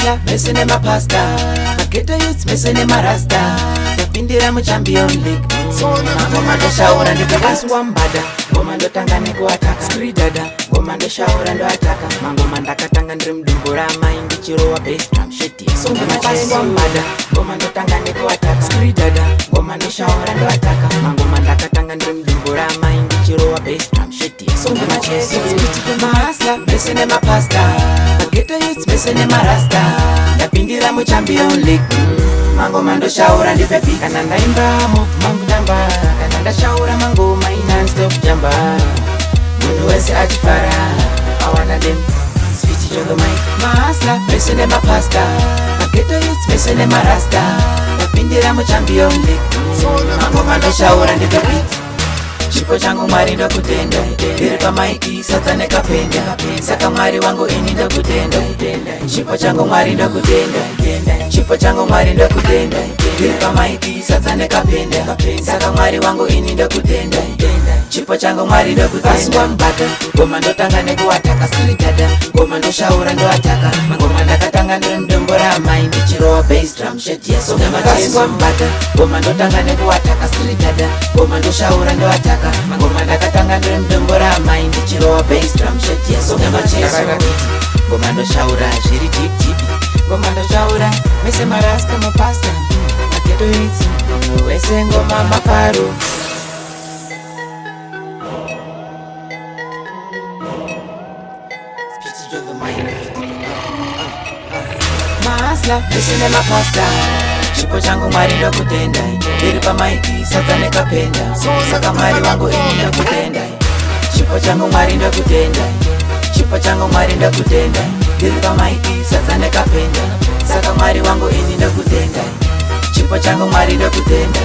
Mahasla, mese nemapasta, mageto youths mese nemarasta, ndapindira muChampion League. Ngoma ndoshaura ndikabasi wambada, ngoma ndotanga nekuataka skridada, ngoma ndoshaura ndoataka, mangoma ndakatanga ndiri mudumbu ramai ndichirowa bass drum sheti. Ndikabasi wambada, ngoma ndotanga nekuataka skridada, ngoma ndoshaura ndoataka, mangoma ndakatanga ndiri mudumbu ramai ndichirowa bass drum sheti. Mahasla, mese nemapasta, mageto youths mese nemarasta, ndapindira muChampion League. Mangoma ndoshaura ndipepi kana ndaimba move mangutamba, kana ndashaura mangoma non-stop jamba, munhu wese achifara. I wanna them switch on the mic. Mahasla, mese nemapasta, mageto youths mese nemarasta, ndapindira muChampion League. Mangoma ndoshaura ndipepi, chipo changu Mwari ndokutenda, ndiri pamaiki sadza nekapenda, saka Mwari wangu ini ndokutenda. Chipo changu Mwari ndokutenda, chipo changu Mwari ndokutenda, ndiri pamaiki sadza nekapenda, saka Mwari wangu ini ndokutenda. Chipo changu Mwari ndokutenda. Wambata, ngoma ndotanga nekuataka skridada, ngoma ndoshaura ndoataka, ngoma ndakatanga ndiri mudumbu ramai ndichirowa bass drum sheti yesongamachesi. Wambata, ngoma ndotanga nekuataka skridada, ngoma ndoshaura ndoataka, ngoma ndakatanga ndiri mudumbu ramai ndichirowa bass drum sheti yesongamachesi. Ngoma ndoshaura zviri deep deep, ngoma ndoshaura mese marasta mapasta, mageto youths munhu wese ngoma mafaro. Mahasla, mese nemapasta, chipo changu Mwari ndokutenda, ndiri pamaiki sadza nekapenda, saka Mwari wangu ini ndokutenda. Chipo changu Mwari ndokutenda, chipo changu Mwari ndokutenda, ndiri pamaiki sadza nekapenda, saka Mwari wangu ini ndokutenda. Chipo changu Mwari ndokutenda.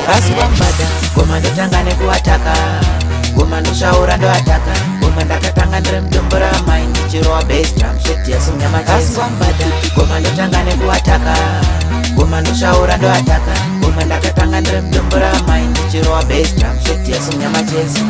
Basi wambada, ngoma ndotanga nekuataka, ngoma ndoshaura ndoataka, ngoma ndakatanga ndiri mudumbu ramai ndichirowa bass drum sheti yesongamachesi. Wambada, ngoma ndotanga nekuataka, ngoma ndoshaura ndoataka, ngoma ndakatanga ndiri mudumbu ramai ndichirowa bass drum sheti yesongamachesi.